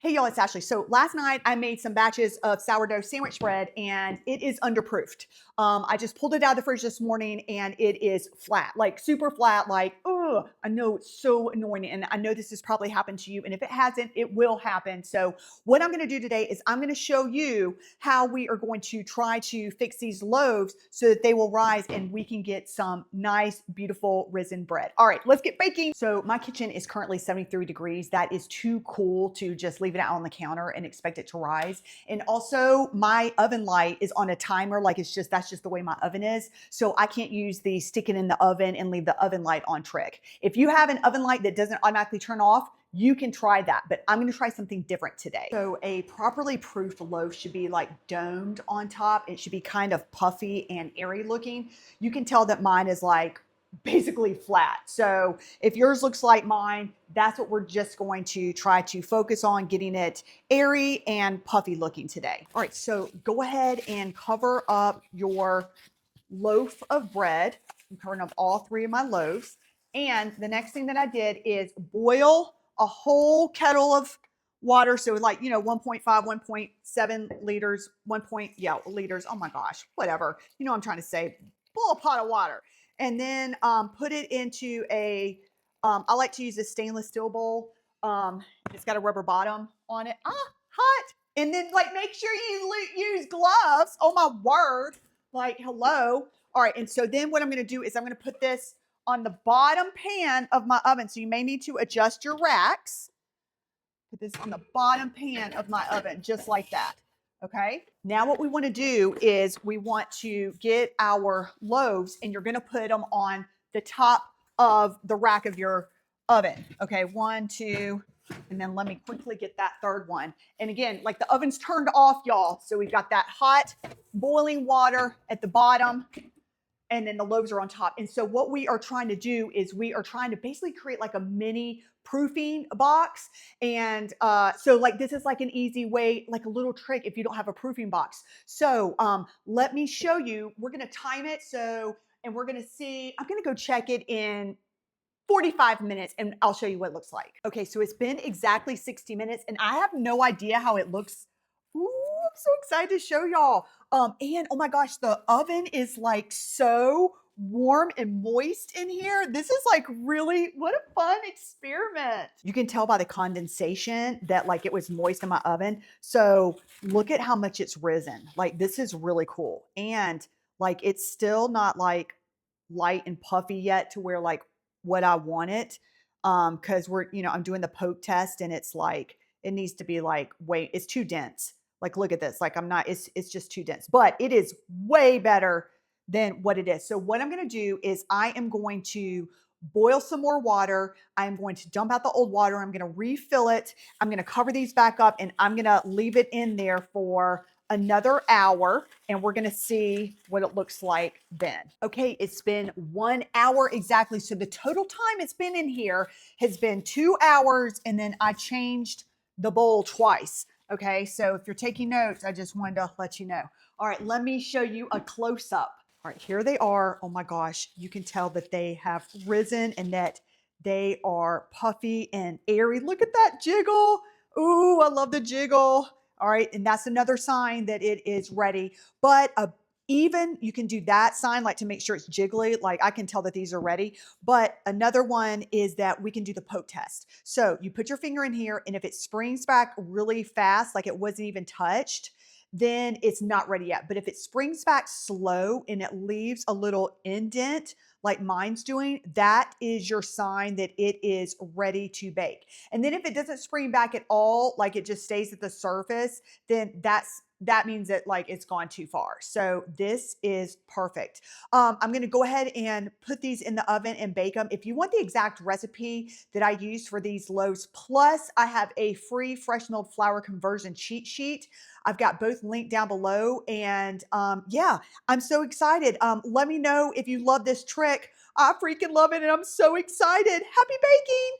Hey y'all, it's Ashley. So last night I made some batches of sourdough sandwich bread and it is underproofed. I just pulled it out of the fridge this morning and it is flat, like super flat, like, oh, I know it's so annoying. And I know this has probably happened to you. And if it hasn't, it will happen. So what I'm going to do today is I'm going to show you how we are going to try to fix these loaves so that they will rise and we can get some nice, beautiful risen bread. All right, let's get baking. So my kitchen is currently 73 degrees. That is too cool to just leave it out on the counter and expect it to rise. And also my oven light is on a timer. Like that's just the way my oven is. So I can't use the stick it in the oven and leave the oven light on trick. If you have an oven light that doesn't automatically turn off, you can try that, but I'm going to try something different today. So a properly proofed loaf should be like domed on top. It should be kind of puffy and airy looking. You can tell that mine is like basically flat. So if yours looks like mine, that's what we're just going to try to focus on, getting it airy and puffy looking today. All right, so go ahead and cover up your loaf of bread. I'm covering up all three of my loaves. And the next thing that I did is boil a whole kettle of water. So like, 1.5, 1.7 liters, liters. Oh my gosh, whatever. You know what I'm trying to say. Boil a pot of water. And then put it into I like to use a stainless steel bowl. It's got a rubber bottom on it. Hot. And then like make sure you use gloves. Oh my word. Like, hello. All right. And so then what I'm going to do is I'm going to put this on the bottom pan of my oven. So you may need to adjust your racks. Put this on the bottom pan of my oven, just like that. Okay. Now what we want to do is we want to get our loaves and you're going to put them on the top of the rack of your oven. Okay. 1, 2, and then let me quickly get that third one. And again, like the oven's turned off, y'all. So we've got that hot boiling water at the bottom and then the loaves are on top. And so what we are trying to do is we are trying to basically create like a mini proofing box. And so like this is like an easy way, like a little trick if you don't have a proofing box. So let me show you. We're going to time it. And we're going to see, I'm going to go check it in 45 minutes and I'll show you what it looks like. Okay, so it's been exactly 60 minutes and I have no idea how it looks. Ooh, I'm so excited to show y'all. And oh my gosh, the oven is like so warm and moist in here. This is like really, what a fun experiment. You can tell by the condensation that like it was moist in my oven. So look at how much it's risen. Like this is really cool. And like it's still not like light and puffy yet to where like what I want it. Cause I'm doing the poke test and it's like, it needs to be like, wait, it's too dense. Like, look at this. Like it's just too dense, but it is way better than what it is. So what I'm going to do is I am going to boil some more water. I'm going to dump out the old water. I'm going to refill it. I'm going to cover these back up and I'm going to leave it in there for another hour and we're going to see what it looks like then. Okay, it's been 1 hour exactly. So the total time it's been in here has been 2 hours and then I changed the bowl twice. Okay, so if you're taking notes, I just wanted to let you know. All right, let me show you a close-up. All right, here they are. Oh my gosh, you can tell that they have risen and that they are puffy and airy. Look at that jiggle. Ooh, I love the jiggle. All right, and that's another sign that it is ready. But even you can do that sign like to make sure it's jiggly. Like I can tell that these are ready. But another one is that we can do the poke test. So you put your finger in here and if it springs back really fast, like it wasn't even touched, then it's not ready yet. But if it springs back slow and it leaves a little indent like mine's doing, that is your sign that it is ready to bake. And then if it doesn't spring back at all, like it just stays at the surface, then that means that like it's gone too far. So this is perfect. I'm going to go ahead and put these in the oven and bake them. If you want the exact recipe that I used for these loaves, plus I have a free fresh milled flour conversion cheat sheet. I've got both linked down below. And yeah, I'm so excited. Let me know if you love this trick. I freaking love it and I'm so excited. Happy baking.